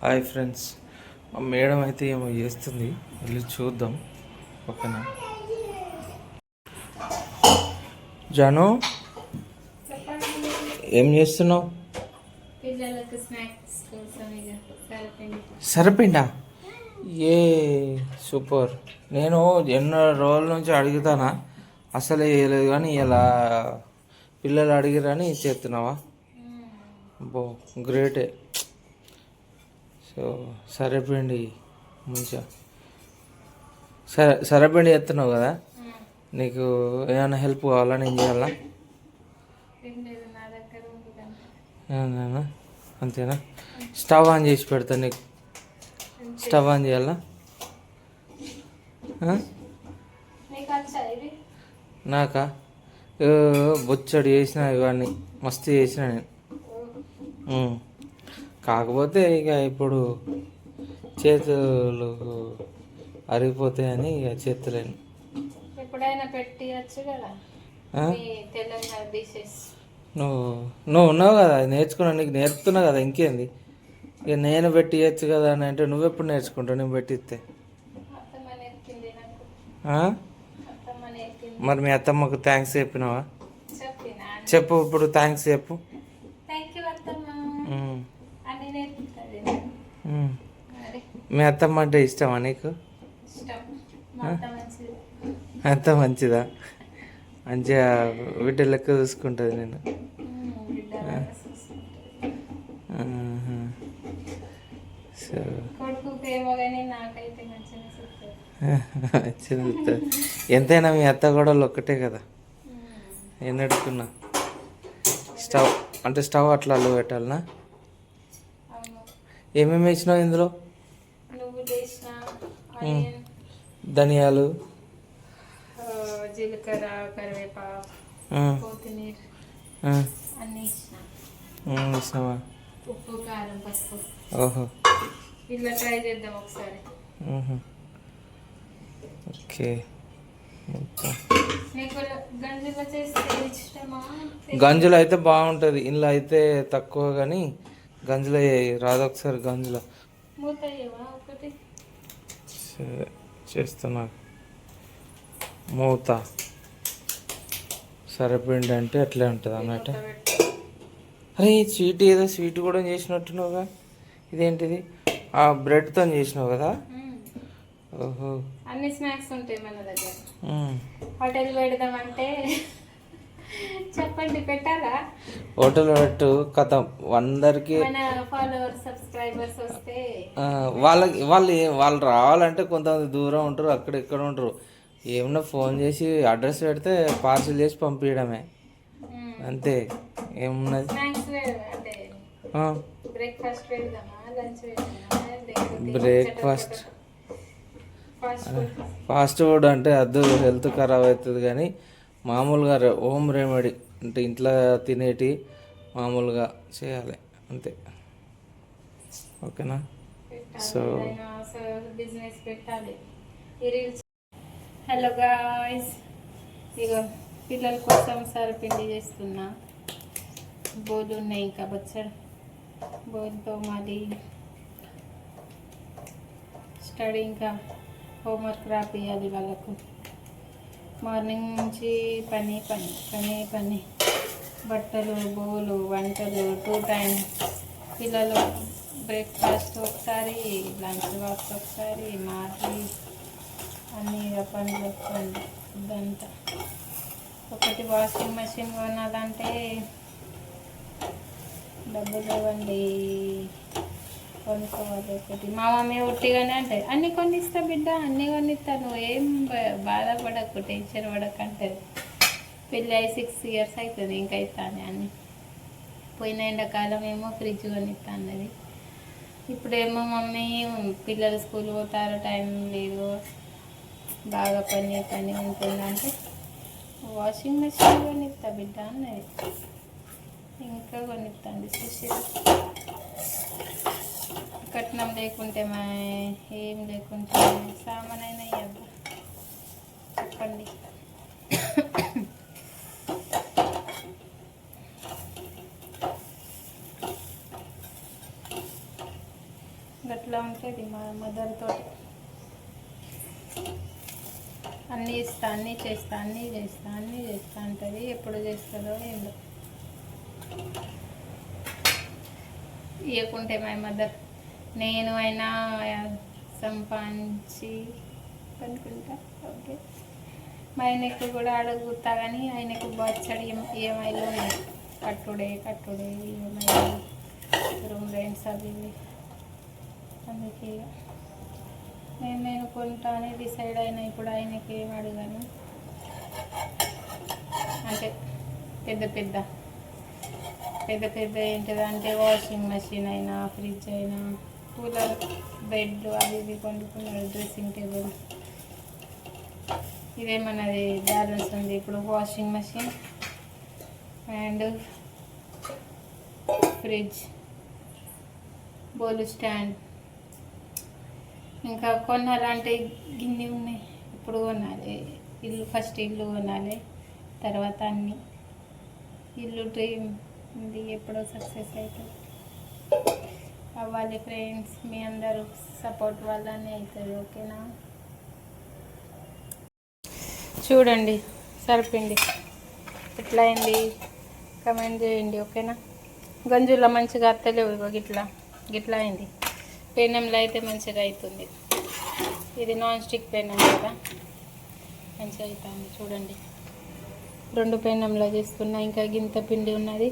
Hi friends, మా madam అయితే ఏమో చేస్తుంది, వెళ్ళి చూద్దాం. ఓకేనా జాను, ఏం చేస్తున్నావు? సరిపోయిందా? ఏ సూపర్. నేను ఎన్నో రోజుల నుంచి అడుగుతానా, అసలే వేయలేదు, కానీ ఇలా పిల్లలు అడిగిరని చేస్తున్నావా? బో గ్రేటే. సో సరేపిండి మంచిగా సరేపిండి చేస్తున్నావు కదా, నీకు ఏమైనా హెల్ప్ కావాలా? నేను చేయాలా? అంతేనా? స్టవ్ ఆన్ చేసి పెడతా నీకు. స్టవ్ ఆన్ చేయాలా? నాకా? బొచ్చడి చేసిన, ఇవన్నీ మస్తు చేసిన నేను. కాకపోతే ఇక ఇప్పుడు చేతులు అరిగిపోతాయని ఇక చేతులేను. ఎప్పుడైనా పెట్టియచ్చు కదా. నువ్వు ఉన్నావు కదా, నేర్చుకున్నా, నీకు నేర్పుతున్నా కదా, ఇంకేంది. ఇక నేను పెట్టియచ్చు కదా అని అంటే నువ్వెప్పుడు నేర్చుకుంటావు? నేను పెట్టిస్తే. మరి మీ అత్తమ్మకు థ్యాంక్స్ చెప్పినావా? చెప్పు, ఇప్పుడు థ్యాంక్స్ చెప్పు. మీ అత్తమ్మ అంటే ఇష్టమా నీకు? అంత మంచిదా? మంచిగా బిడ్డ లెక్క చూసుకుంటుంది నేను. సో ఎంతైనా మీ అత్త కూడా ఒక్కటే కదా. ఏం నడుకున్నా స్టవ్ అంటే స్టవ్ అట్లా అల్లు పెట్టాలనా? ఏమేమి వేసినావు ఇందులో? ధనియాలు, జీలకర్ర, కరివేపాకు, కొత్తిమీర అన్నీ ఇస్తావా? ఉప్పు, కారం, పసుపు. ఓహో, ఇలా ట్రై చేద్దాం ఒకసారి. ఓకే. గంజులు అయితే బాగుంటుంది, ఇంట్లో అయితే తక్కువ, కానీ గంజులు రాదు. ఒకసారి గంజుల చేస్తున్నా. మూత సరిపోయింది అంటే అట్లే ఉంటుంది అన్నట్టు. అరే స్వీట్, ఏదో స్వీట్ కూడా చేసినట్టున్నావుగా. ఇదేంటిది? బ్రెడ్తో చేసినావు కదా? ఓహో, అన్ని స్నాక్స్ ఉంటాయి మన దగ్గర. హోటల్ పెడదామంటే చెప్పండి, పెట్టాలా? హోటల్ పెట్టు, కథ అందరికి ఫాలోవర్స్, సబ్స్క్రైబర్స్ వస్తే వాళ్ళు రావాలంటే కొంతమంది దూరం ఉంటారు, అక్కడ ఇక్కడ ఉంటారు. ఏమన్నా ఫోన్ చేసి అడ్రస్ పెడితే పార్సిల్ చేసి పంపించడమే, అంతే. ఏమున్నది? బ్రేక్ఫాస్ట్ ఫాస్ట్ ఫుడ్ అంటే అద్దు, హెల్త్ ఖరాబ్ అవుతుంది. కానీ మామూలుగా హోమ్ రెమెడీ అంటే ఇంట్లో తినేటి మామూలుగా చేయాలి, అంతే. ఓకేనా? సో బిజినెస్ పెట్టాలి. హలో గాయ్స్, ఇగో పిల్లల కోసం సరిపిండి చేస్తున్నా. బోలు ఉన్నాయి, ఇంకా బొచ్చడు బోలుతో మాది స్టడీ, ఇంకా హోంవర్క్ రాపియాలి వాళ్ళకు. మార్నింగ్ నుంచి పని, బట్టలు, బోలు, వంటలు 2 టైమ్స్. పిల్లలు బ్రేక్ఫాస్ట్ ఒకసారి, లంచ్ బాక్స్ ఒకసారి, మాది అన్నీ పనులు ఇదంతా. ఒకటి వాషింగ్ మెషిన్ కొనాలంటే డబ్బులు ఇవ్వండి, కొనుక్కోవాలి. ఒకటి మా మమ్మీ ఒట్టిగానే అంటే అన్నీ కొనిస్తా బిడ్డ, అన్నీ కొనిస్తా, నువ్వు ఏం బాధపడకు, టెన్షన్ పడకంటే. పెళ్ళి అయి 6 years అవుతుంది, ఇంకా అవుతాను అన్నీ. పోయిన ఎండాకాలం ఏమో ఫ్రిడ్జ్ కొనిస్తా అన్నది. ఇప్పుడేమో మమ్మీ పిల్లలు స్కూల్ పోతారు, టైం లేదు, బాగా పని ఉంటుందంటే వాషింగ్ మెషిన్ కొనిస్తా బిడ్డ అన్నది. ఇంకా కొనిస్తాండి సుశీల. కట్నం లేకుంటే ఏం లేకుంటే సామానైనా ఇవ్వద్దు, చెప్పండి. గట్లా ఉంటుంది మా మదర్ తోటి. అన్నీ ఇస్తా, అన్నీ చేస్తా, అన్నీ చేస్తా, అన్నీ చేస్తా అంటది. ఎప్పుడు చేస్తుందో ఏందో. ఇవ్వకుంటే మా మదర్ నేను అయినా సంపాదించి అనుకుంటా. ఓకే, మా ఆయనకు కూడా అడుగుతా కానీ ఆయనకు బచ్చడి ఈఎంఐలు ఉన్నాయి. కట్టుడే ఈఎంఐలు, రూమ్ రెంట్స్ అవి ఇవి. అందుకే నేను కొంటా అని డిసైడ్ అయినా. ఇప్పుడు ఆయనకి ఏం అడిగాను అంటే పెద్ద ఏంటిదంటే వాషింగ్ మెషిన్ అయినా, ఫ్రిడ్జ్ అయినా, కూలర్, బెడ్ అవి ఇవి కొనుక్కున్నాడు. డ్రెస్సింగ్ టేబుల్ ఇదేమన్నది బ్యాలెన్స్ ఉంది. ఇప్పుడు washing machine and fridge, bowl stand, ఇంకా కొనాలంటే గిన్నె ఉన్నాయి. ఇప్పుడు కొనాలి ఫస్ట్ ఇల్లు కొనాలి, తర్వాత అన్నీ. ఇల్లు డ్రీమ్ ఉంది, ఎప్పుడో సక్సెస్ అవుతుంది. అవ్వాలి ఫ్రెండ్స్, మీ అందరూ సపోర్ట్ వల్లనే అవుతుంది. ఓకేనా? చూడండి సరిపిండి ఎట్లా అయింది కమెంట్ చేయండి. ఓకేనా? గంజులో మంచిగా అత్తలేవు. ఇగో గిట్లా అయింది. పెనంలో అయితే మంచిగా అవుతుంది. ఇది నాన్ స్టిక్ పెనం కదా, మంచిగా అవుతుంది. చూడండి 2 పెనంలో చేస్తున్నా. ఇంకా గింత పిండి ఉన్నది,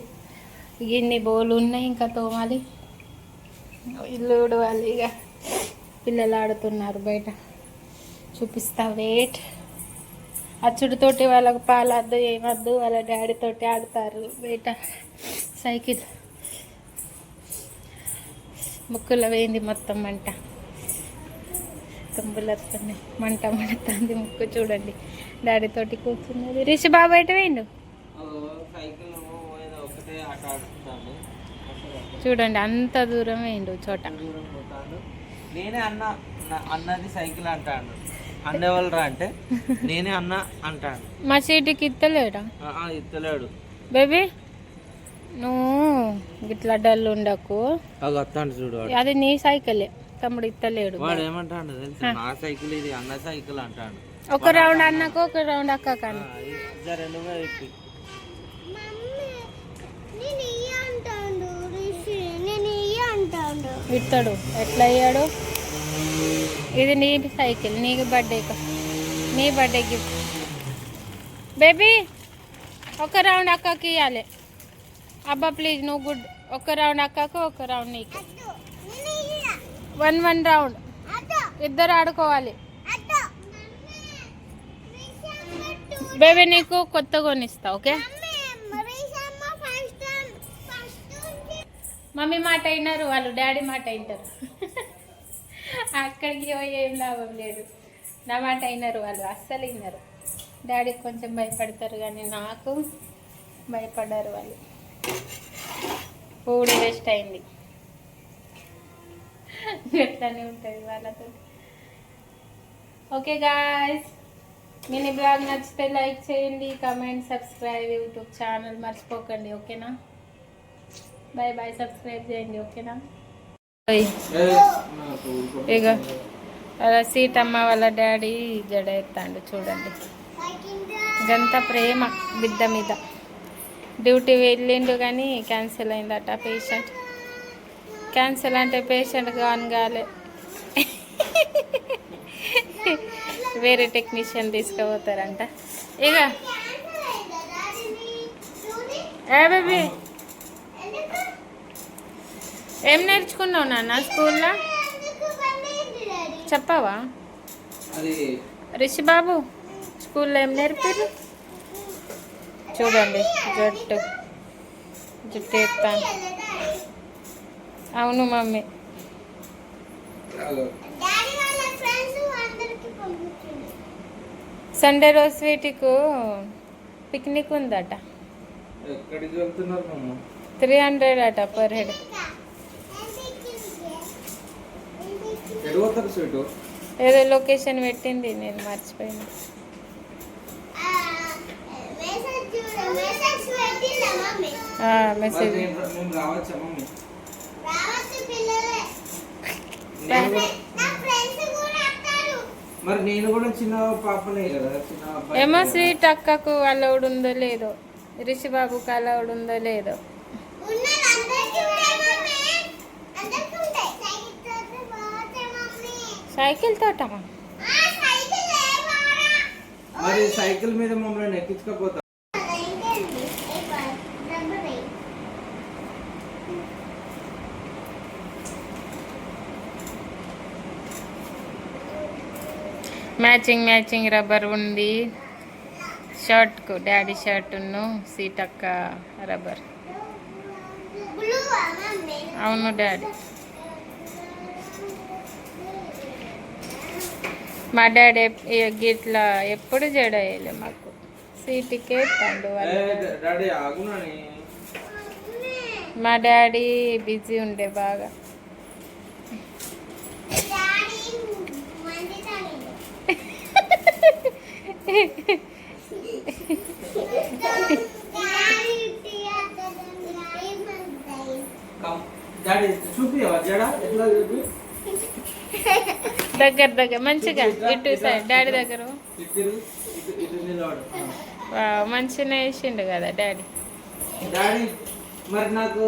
గిన్నె బౌలు ఉన్నాయి, ఇంకా తోమాలి, ఇల్లు ఉడవాలి. ఇక పిల్లలు ఆడుతున్నారు బయట, చూపిస్తా. వెయిట్. అచ్చుడితోటి వాళ్ళకు పాలద్దు ఏమద్దు, వాళ్ళ డాడీతోటి ఆడుతారు బయట. సైకిల్ ముక్కులో వేయింది మొత్తం మంట, తుంబులొస్తుంది, మంట మండుతుంది ముక్కు. చూడండి డాడీతోటి కూర్చున్నది. రిషి బాబు బయట వేయండు. చూడండి అంత దూరం వేయండు చోట. నేనే అన్నది సైకిల్ అంటాడు. అన్నెవరు అంటే నేనే అన్న అంటాడు. మా సీటుకి ఇత్తలేడా? ఇత్తలేడు. బేబీ నువ్వు గిట్లా డల్ ఉండకు. చూడు, అది నీ సైకిలే, తమ్ముడు ఇత్తలేడు. వాడు ఏమంటాడు తెలుసా? నా సైకిల్ ఇది అన్న సైకిల్ అంటాడు. ఒక రౌండ్ అన్నకు, ఒక రౌండ్ అక్క కానీ ఇస్తాడు. ఎట్లా అయ్యాడు? ఇది నీ సైకిల్, నీకు నీ బర్త్డే గిఫ్ట్. బేబీ ఒక రౌండ్ అక్కకి ఇవ్వాలి. అబ్బా ప్లీజ్, నువ్వు గుడ్. ఒక రౌండ్ అక్కకు, ఒక రౌండ్ నీకు. 1 రౌండ్ ఇద్దరు ఆడుకోవాలి. బేబీ నీకు కొత్త కొనిస్తా. ఓకే? మమ్మీ మాట అయినారు వాళ్ళు, డాడీ మాట అయినారు. అక్కడికి ఏం లాభం లేదు. నా మాట అయినారు వాళ్ళు, అస్సలు విన్నారు. డాడీకి కొంచెం భయపడతారు కానీ నాకు భయపడ్డారు వాళ్ళు. పూడి వేస్ట్ అయింది. ఎట్లానే ఉంటుంది వాళ్ళతో. ఓకే గాయ్స్, మినీ బ్లాగ్ నచ్చితే లైక్ చేయండి, కమెంట్, సబ్స్క్రైబ్ యూట్యూబ్ ఛానల్ మర్చిపోకండి. ఓకేనా? Bye bye. సబ్స్క్రైబ్ చేయండి. ఓకేనా? ఇక అలా సీతమ్మ వాళ్ళ డాడీ జడ ఎత్తాడు. చూడండి గంత ప్రేమ బిడ్డ మీద. డ్యూటీ వెళ్ళిండు కానీ క్యాన్సిల్ అయిందట. పేషెంట్ క్యాన్సిల్ అంటే పేషెంట్ కాలే, వేరే టెక్నీషియన్ తీసుకుపోతారంట. ఇక ఏ బేబీ ఏం నేర్చుకున్నావు నాన్న స్కూల్లో? చెప్పావా? రిషి బాబు స్కూల్లో ఏం నేర్పారు? చూడండి జుట్టు ఎత్తాను. అవును మమ్మీ. సండే రోజు స్వీట్కు పిక్నిక్ ఉందట. 300 అట పర్ హెడ్. ఏదో లొకేషన్ పెట్టింది, నేను మర్చిపోయినా. మెసేజ్ నేను కూడా- మరి నేను కూడా చిన్న పాపనే కదా, చిన్న అబ్బాయి ఏమో కదా. స్వీట్ అక్కకు అలౌడ్ ఉందో లేదో, రిషిబాబుకి అలౌడ్ ఉందో లేదో. సైకిల్ తోటమా? మరి సైకిల్ మీద మమ్మల్ని ఎక్కించకపోతా. మ్యాచింగ్ మ్యాచింగ్ రబ్బర్ ఉంది షర్ట్కు, డాడీ షర్టును సీతక్క రబ్బర్. అవును డాడీ. మా డాడీ గిట్లా ఎప్పుడు జడేయలే మాకు, సీటుకే తండు డాడీ ఆగునని. మా డాడీ బిజీ ఉండే బాగా. డాడీ చూపియవా జడ ఎట్లా చూపి. దగ్గర దగ్గర మంచిగా ఇటు సైడ్ డాడీ దగ్గర. ఇటు ఇటు ఇటు నిలబడు. మంచిగా వేసిండు కదా డాడీ. డాడీ మరి నాకు